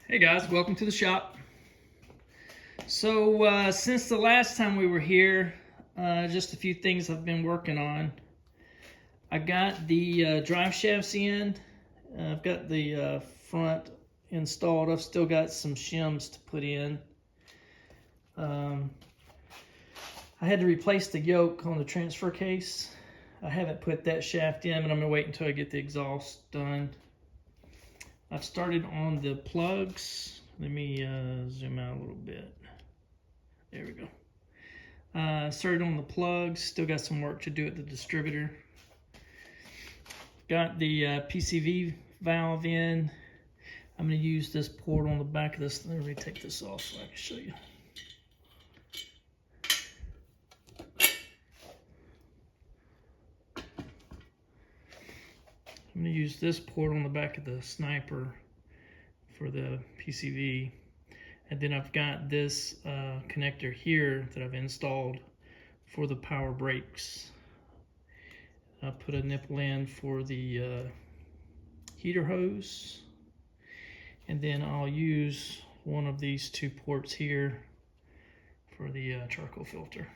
Hey guys, welcome to the shop. So since the last time we were here, just a few things I've been working on. I got the drive shafts in. I've got the front installed. I've still got some shims to put in. I had to replace the yoke on the transfer case. I haven't put that shaft in, but I'm gonna wait until I get the exhaust done. I've started on the plugs. Let me zoom out a little bit. There we go. Started on the plugs. Still got some work to do at the distributor. Got the PCV valve in. I'm going to use this port on the back of this. Let me take this off so I can show you. I'm going to use this port on the back of the sniper for the PCV. And then I've got this connector here that I've installed for the power brakes. I put a nipple in for the heater hose. And then I'll use one of these two ports here for the charcoal filter.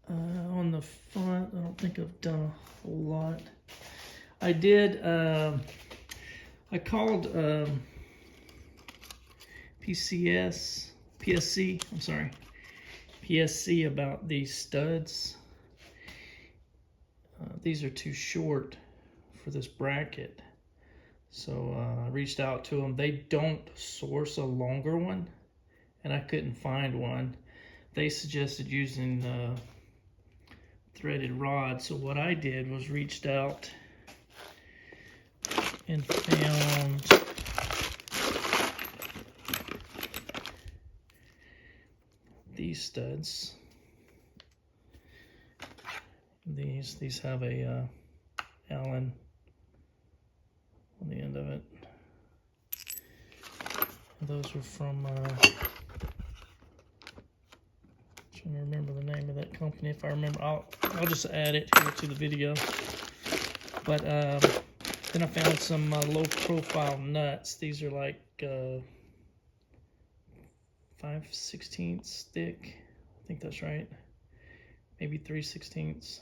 On the front, I don't think I've done a whole lot. I did, I called PSC about these studs. These are too short for this bracket. So I reached out to them. They don't source a longer one, and I couldn't find one. They suggested using threaded rod. So what I did was reached out and found these studs. These have a Allen on the end of it. And those were from trying to remember the name of that company. If I remember, I'll just add it here to the video. But then I found some low profile nuts. These are like 5/16 thick. I think that's right. Maybe 3/16.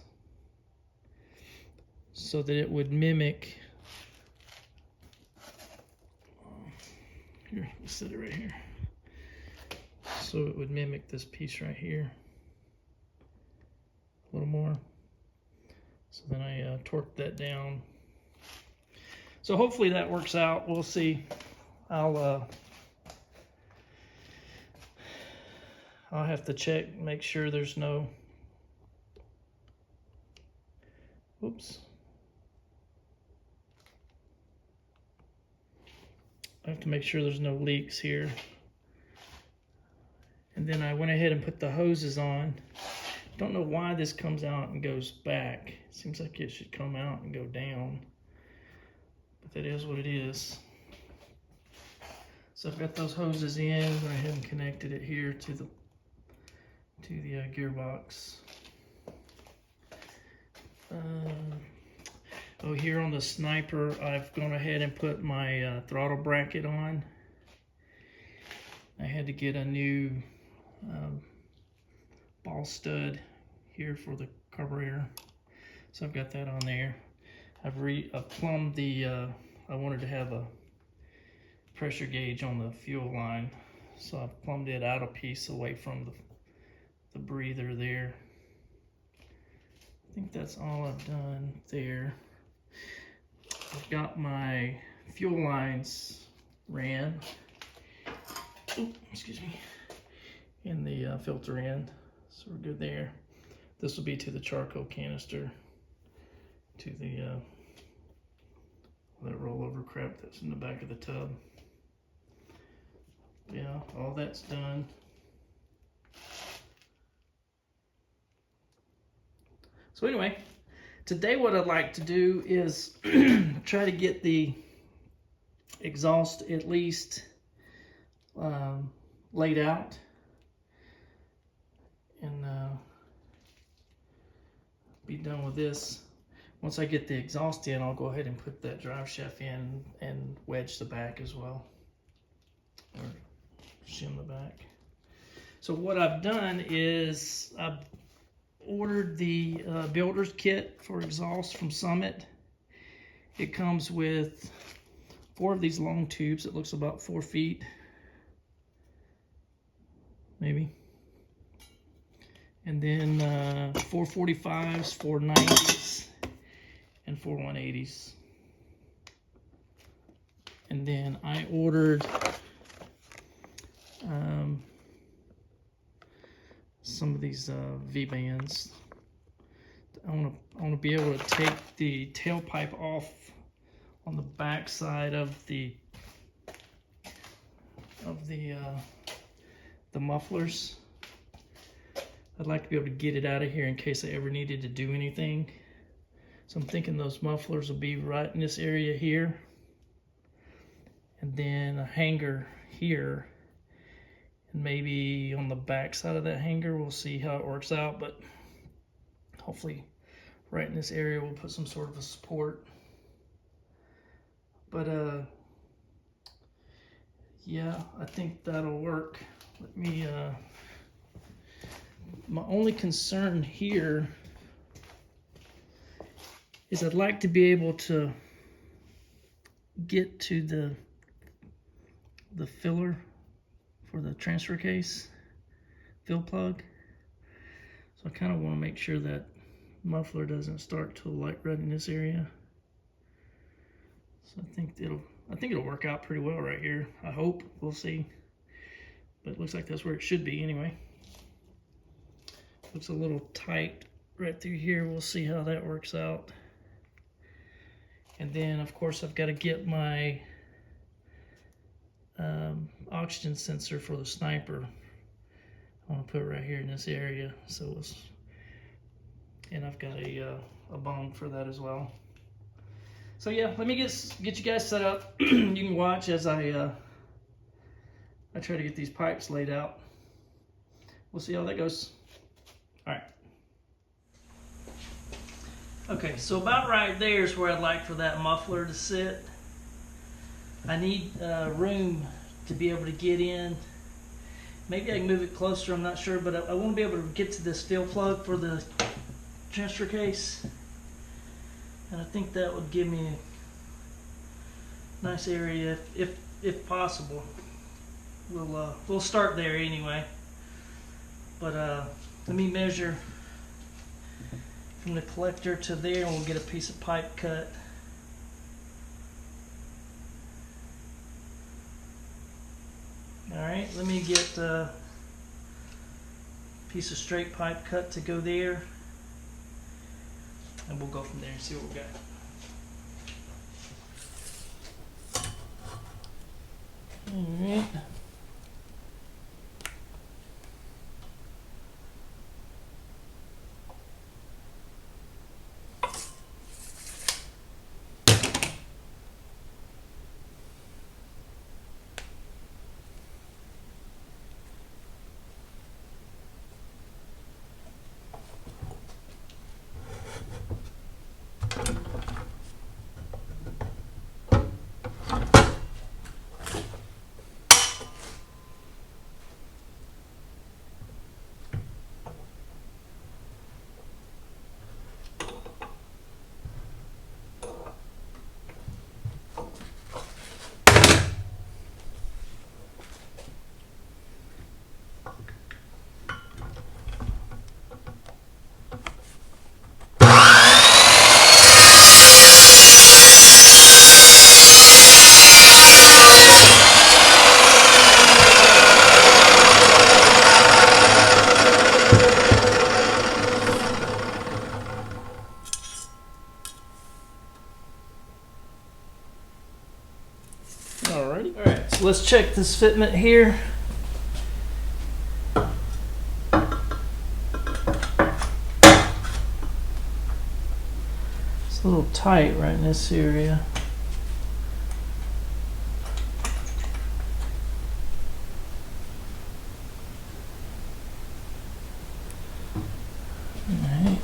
So that it would mimic. Here, let's set it right here. So it would mimic this piece right here a little more. So then I torqued that down. So hopefully that works out. We'll see. I'll have to check, make sure there's no, oops. I have to make sure there's no leaks here. And then I went ahead and put the hoses on. Don't know why this comes out and goes back. Seems like it should come out and go down. But that is what it is. So I've got those hoses in. Went ahead and connected it here to the gearbox. Oh, here on the sniper, I've gone ahead and put my throttle bracket on. I had to get a new ball stud here for the carburetor, so I've got that on there. I've plumbed the, I wanted to have a pressure gauge on the fuel line, so I've plumbed it out a piece away from the breather there. I think that's all I've done there. I've got my fuel lines ran, excuse me, in the filter end, so we're good there. This will be to the charcoal canister, to the that rollover crap that's in the back of the tub. Yeah, all that's done. So anyway, today what I'd like to do is try to get the exhaust at least laid out, and be done with this. once I get the exhaust in, I'll go ahead and put that drive shaft in and wedge the back as well, or shim the back. So what I've done is I've ordered the builder's kit for exhaust from Summit. It comes with 4 of these long tubes. It looks about 4 feet, maybe. And then 4 45s, 4 90s, and 4 180s. And then I ordered some of these V-bands. I want to be able to take the tailpipe off on the back side of the mufflers. I'd like to be able to get it out of here in case I ever needed to do anything. So I'm thinking those mufflers will be right in this area here, and then a hanger here, and maybe on the back side of that hanger. We'll see how it works out, but hopefully right in this area we'll put some sort of a support. But yeah, I think that'll work. Let me my only concern here is I'd like to be able to get to the filler for the transfer case, fill plug. So I kind of want to make sure that muffler doesn't start to light red in this area. So I think it'll work out pretty well right here. I hope. We'll see. But it looks like that's where it should be anyway. Looks a little tight right through here. We'll see how that works out. And then of course I've got to get my oxygen sensor for the sniper. I want to put it right here in this area. And I've got a bone for that as well. So yeah, let me get you guys set up. You can watch as I try to get these pipes laid out. We'll see how that goes. All right. Okay, so about right there is where I'd like for that muffler to sit. I need room to be able to get in. Maybe I can move it closer, I'm not sure, but I want to be able to get to this fill plug for the transfer case. And I think that would give me a nice area if possible. We'll start there anyway. But let me measure from the collector to there, and we'll get a piece of pipe cut. Alright, let me get a piece of straight pipe cut to go there, and we'll go from there and see what we got. Alright. Alright, so let's check this fitment here. It's a little tight right in this area. Alright.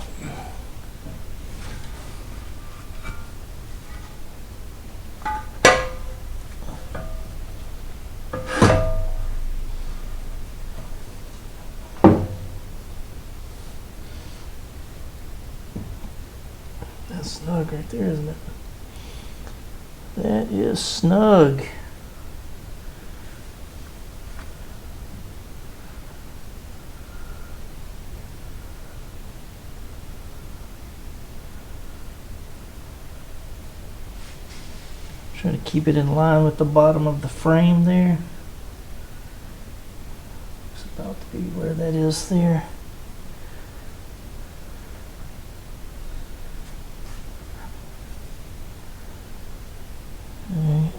Snug right there, isn't it? That is snug. Try to keep it in line with the bottom of the frame there. It's about to be where that is there. Alright.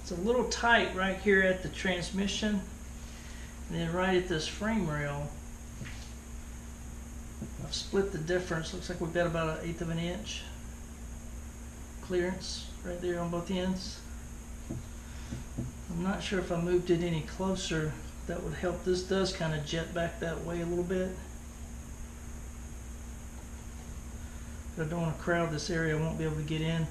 It's a little tight right here at the transmission, and then right at this frame rail. I've split the difference. Looks like we've got about 1/8 of an inch clearance right there on both ends. I'm not sure if I moved it any closer that would help. This does kind of jet back that way a little bit. But I don't want to crowd this area. I won't be able to get in.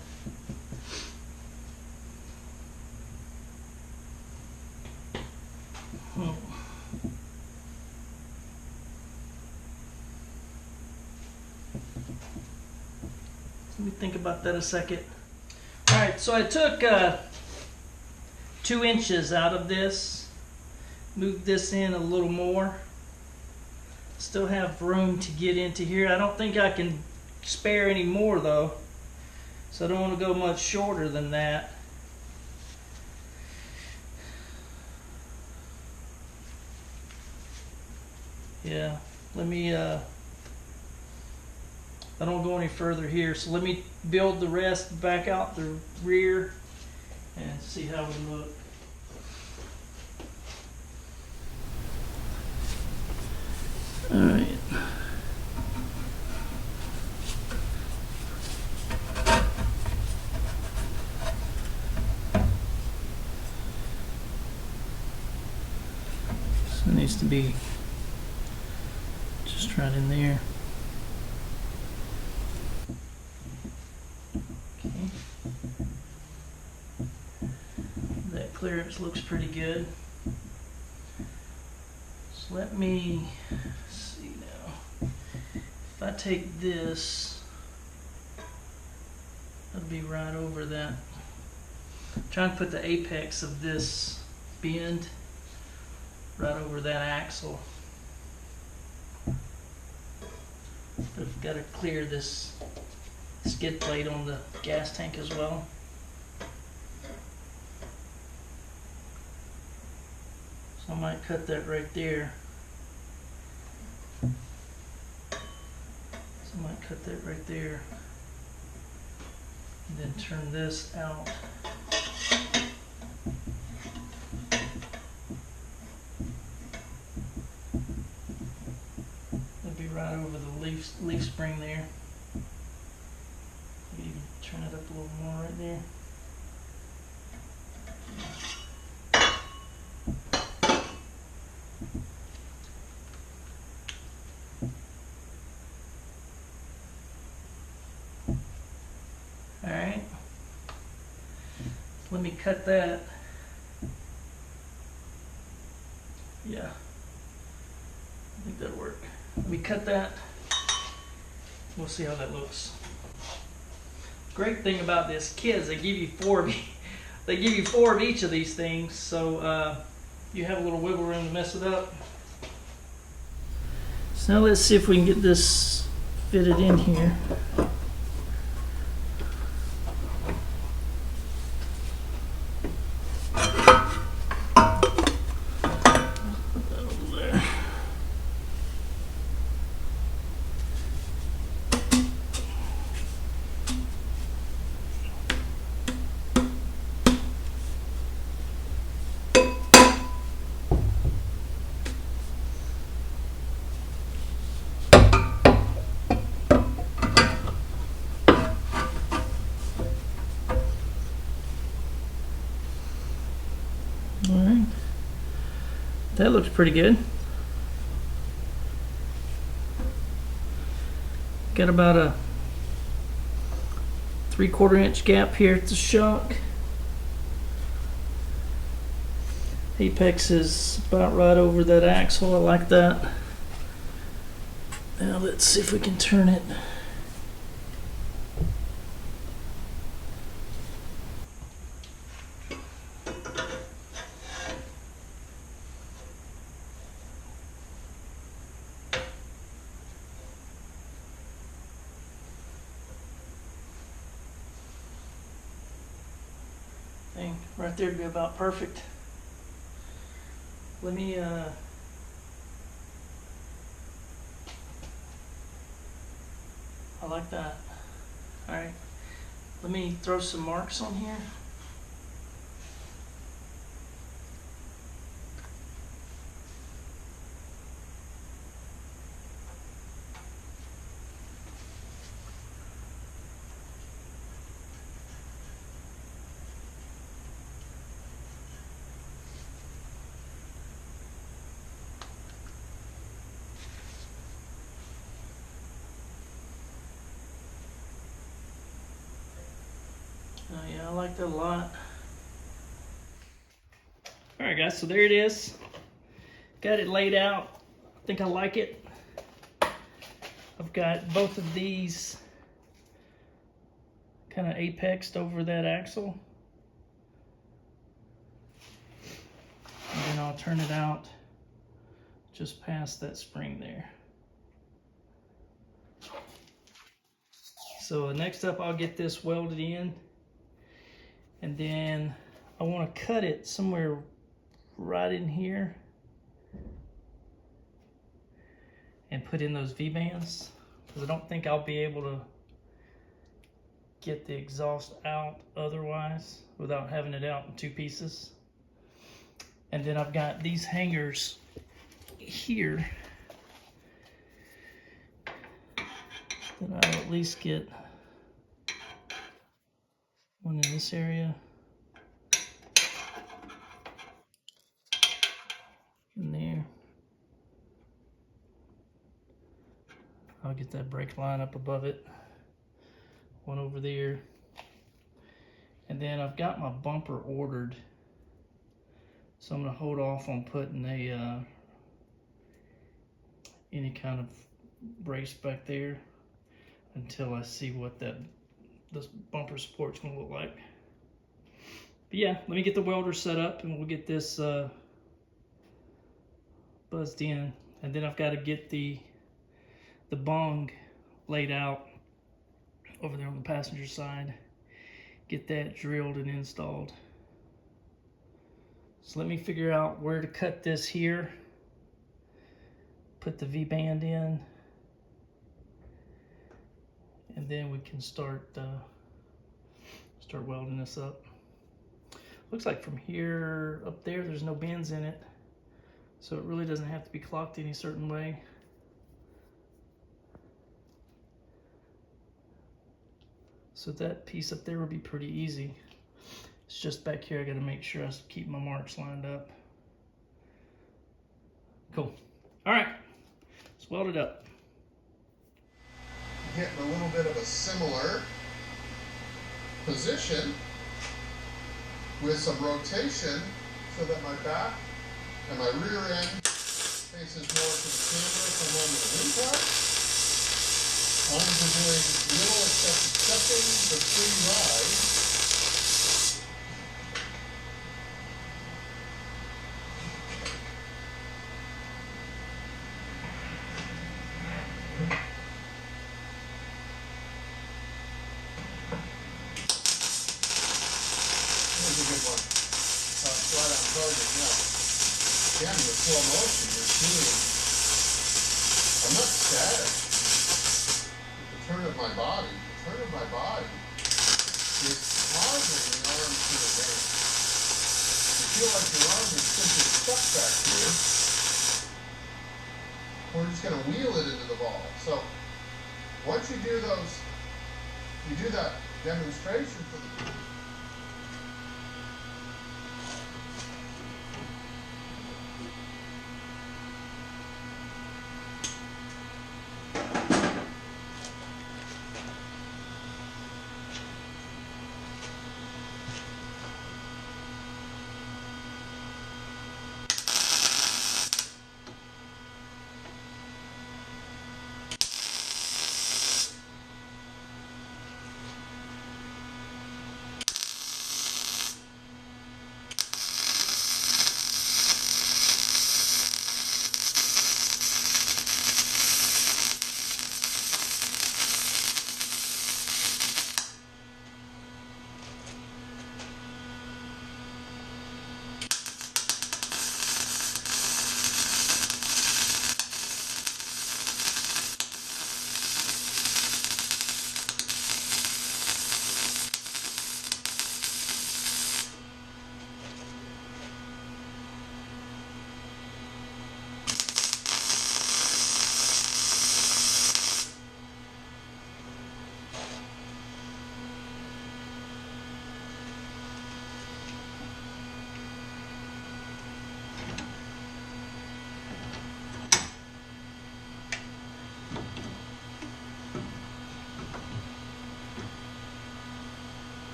Let me think about that a second. Alright, so I took 2 inches out of this, moved this in a little more. Still have room to get into here. I don't think I can spare any more though, so I don't want to go much shorter than that. Yeah, let me I don't go any further here, so let me build the rest back out the rear and see how we look. All right. So it needs to be just right in there. Clearance looks pretty good. So let me see now. If I take this, that'll be right over that. I'm trying to put the apex of this bend right over that axle. But I've got to clear this skid plate on the gas tank as well. I might cut that right there. So I might cut that right there. And then turn this out. It'll be right over the leaf spring there. Maybe even turn it up a little more right there. Alright, let me cut that. Yeah, I think that'll work. Let me cut that. We'll see how that looks. Great thing about this kit is they give you 4 of each of these things, so you have a little wiggle room to mess it up. So now let's see if we can get this fitted in here. Alright, that looks pretty good. Got about a 3/4 inch gap here at the shock. Apex is about right over that axle. I like that. Now let's see if we can turn it. Dang, right there would be about perfect. Let me I like that. All right, let me throw some marks on here. Oh yeah, I like that a lot. All right, guys, so there it is. Got it laid out. I think I like it. I've got both of these kind of apexed over that axle. And then I'll turn it out just past that spring there. So next up, I'll get this welded in. And then I want to cut it somewhere right in here and put in those V-bands, because I don't think I'll be able to get the exhaust out otherwise without having it out in two pieces. And then I've got these hangers here that I'll at least get one in this area. In there. I'll get that brake line up above it. One over there. And then I've got my bumper ordered. So I'm gonna hold off on putting a any kind of brace back there until I see what this bumper support's gonna look like. But yeah, let me get the welder set up and we'll get this buzzed in. And then I've got to get the bung laid out over there on the passenger side. Get that drilled and installed. So let me figure out where to cut this here. Put the V-band in. And then we can start welding this up. Looks like from here up there, there's no bends in it. So it really doesn't have to be clocked any certain way. So that piece up there will be pretty easy. It's just back here I gotta make sure I keep my marks lined up. Cool. All right, let's weld it up. Getting a little bit of a similar position with some rotation so that my back and my rear end faces more to the camera from on the wing part. As long as we're doing little accepting the free ride. Here's a good one. Right on target now. Again, with slow motion, you're seeing I'm not static. The turn of my body is causing the arm to advance. You feel like your arm is simply stuck back here. We're just going to wheel it into the ball. So once you do that demonstration for the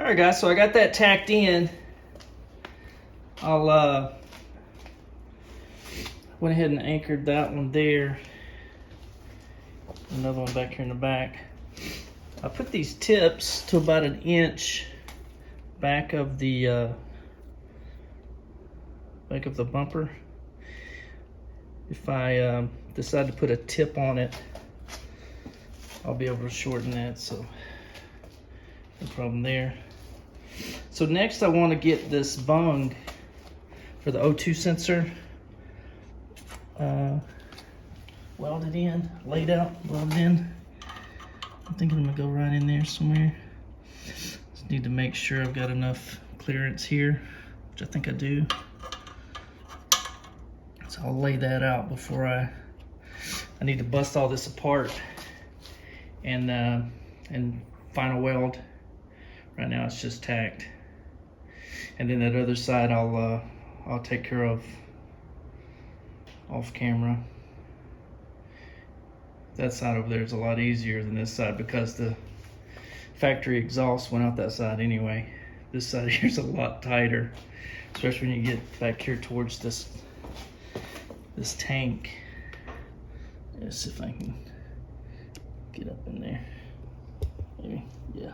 All right, guys, so I got that tacked in. I'll went ahead and anchored that one there. Another one back here in the back. I put these tips to about 1 inch back of the bumper. If I decide to put a tip on it, I'll be able to shorten that, so no problem there. So next I want to get this bung for the O2 sensor welded in, laid out, welded in. I'm thinking I'm gonna go right in there somewhere. Just need to make sure I've got enough clearance here, which I think I do. So I'll lay that out before I need to bust all this apart and final weld. Right now it's just tacked, and then that other side I'll take care of off camera. That side over there is a lot easier than this side because the factory exhaust went out that side anyway. This side here is a lot tighter, especially when you get back here towards this tank. Let's see if I can get up in there. Maybe, yeah.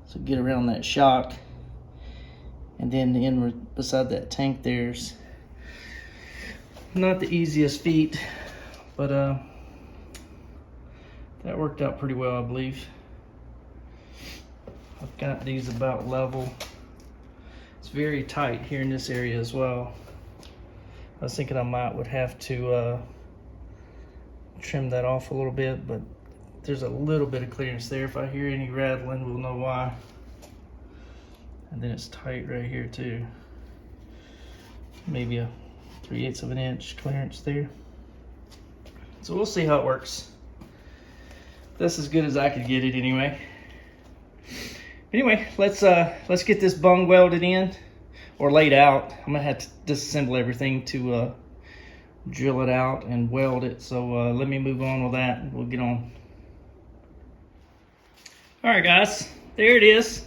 So get around that shock, and then in beside that tank there's not the easiest feet, but that worked out pretty well, I believe. I've got these about level. It's very tight here in this area as well. I was thinking I would have to trim that off a little bit, but there's a little bit of clearance there. If I hear any rattling, we'll know why. And then it's tight right here too. Maybe a 3/8 of an inch clearance there. So we'll see how it works. That's as good as I could get it anyway. Anyway, let's get this bung welded in or laid out. I'm gonna have to disassemble everything to drill it out and weld it. So let me move on with that and we'll get on. All right, guys, there it is.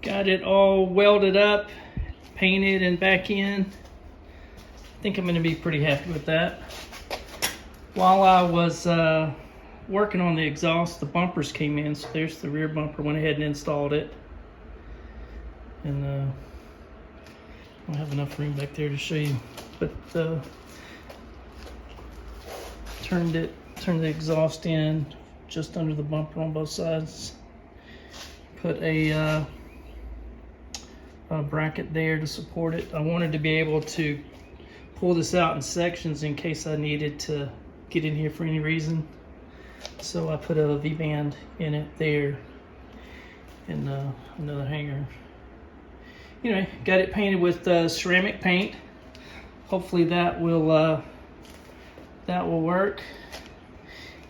Got it all welded up, painted and back in. I think I'm gonna be pretty happy with that. While I was working on the exhaust, the bumpers came in. So there's the rear bumper, went ahead and installed it. And I don't have enough room back there to show you, but turned the exhaust in just under the bumper on both sides. Put a bracket there to support it. I wanted to be able to pull this out in sections in case I needed to get in here for any reason. So I put a V-band in it there and another hanger. Anyway, got it painted with ceramic paint. Hopefully that will work.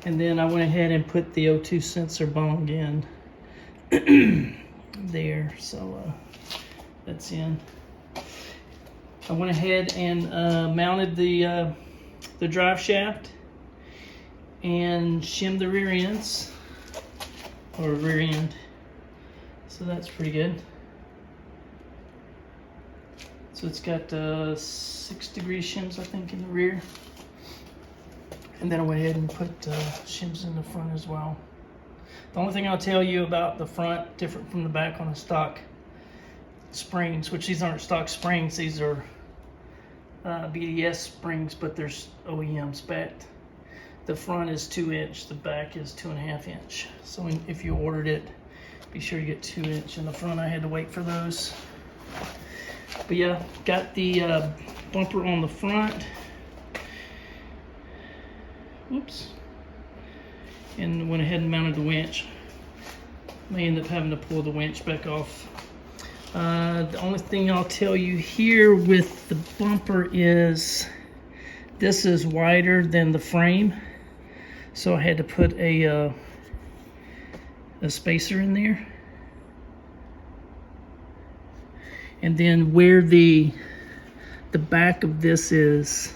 And then I went ahead and put the O2 sensor bung in there. So that's in. I went ahead and mounted the drive shaft and shimmed the rear ends, or rear end. So that's pretty good. So it's got 6-degree shims, I think, in the rear. And then I went ahead and put shims in the front as well. The only thing I'll tell you about the front, different from the back on the stock springs, which these aren't stock springs, these are BDS springs, but there's OEM spec. The front is 2-inch, the back is 2.5 inch. So if you ordered it, be sure you get 2-inch in the front. I had to wait for those. But yeah, got the bumper on the front. Oops. And went ahead and mounted the winch. May end up having to pull the winch back off. The only thing I'll tell you here with the bumper is this is wider than the frame. So I had to put a spacer in there. And then where the back of this is,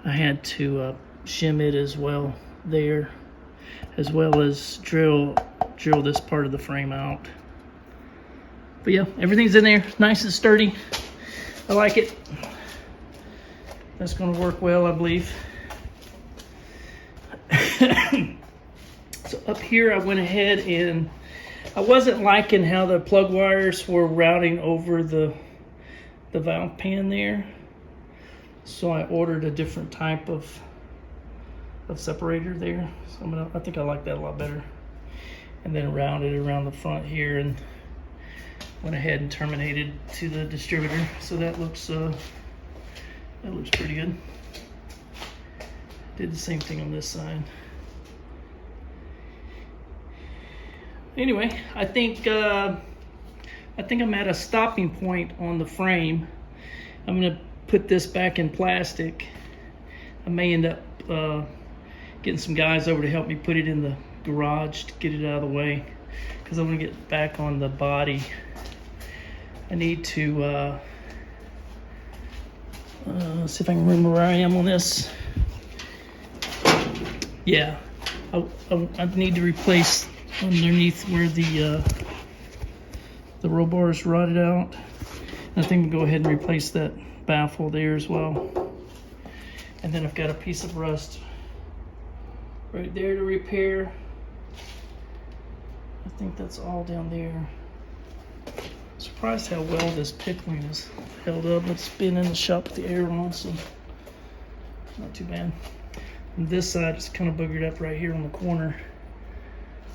I had to shim it as well there, as well as drill drill this part of the frame out. But yeah, everything's in there, nice and sturdy. I like it. That's gonna work well, I believe. So up here, I went ahead and I wasn't liking how the plug wires were routing over the valve pan there. So I ordered a different type of separator there. So I think I like that a lot better. And then rounded around the front here and went ahead and terminated to the distributor. So that looks pretty good. Did the same thing on this side. Anyway, I think I'm at a stopping point on the frame. I'm gonna put this back in plastic. I may end up getting some guys over to help me put it in the garage to get it out of the way, because I want to get back on the body. I need to see if I can remember where I am on this. Yeah, I need to replace underneath where the roll bar is rotted out. I think we'll go ahead and replace that baffle there as well. And then I've got a piece of rust right there to repair. I think that's all down there. Surprised how well this pickling is held up. It's been in the shop with the air on, so not too bad. And this side is kind of boogered up right here on the corner.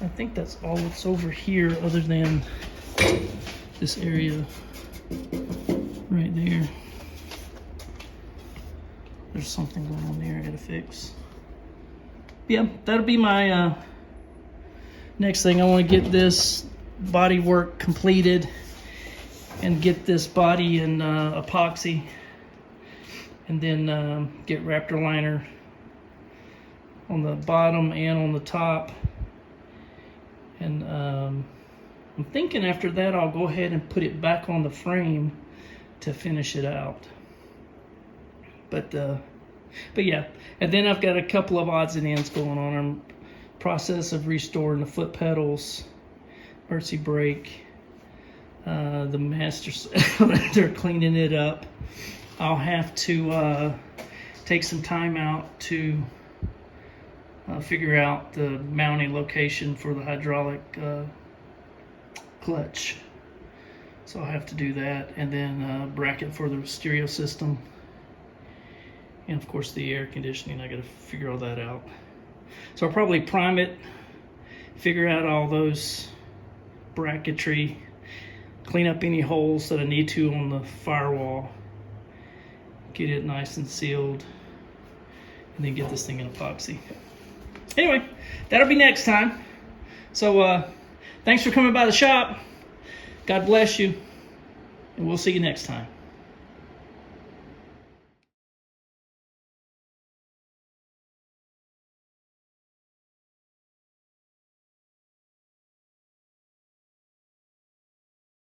I think that's all that's over here other than this area right there. There's something going on there I gotta fix. Yeah, that'll be my next thing. I want to get this body work completed and get this body in epoxy, and then get Raptor liner on the bottom and on the top. And I'm thinking after that I'll go ahead and put it back on the frame to finish it out. But yeah, and then I've got a couple of odds and ends going on. I'm process of restoring the foot pedals, emergency brake, the master they're cleaning it up. I'll have to take some time out to figure out the mounting location for the hydraulic clutch. So I'll have to do that, and then bracket for the stereo system, and of course the air conditioning. I got to figure all that out. So I'll probably prime it, figure out all those bracketry, clean up any holes that I need to on the firewall, get it nice and sealed, and then get this thing in epoxy. Anyway, that'll be next time. So thanks for coming by the shop. God bless you, and we'll see you next time.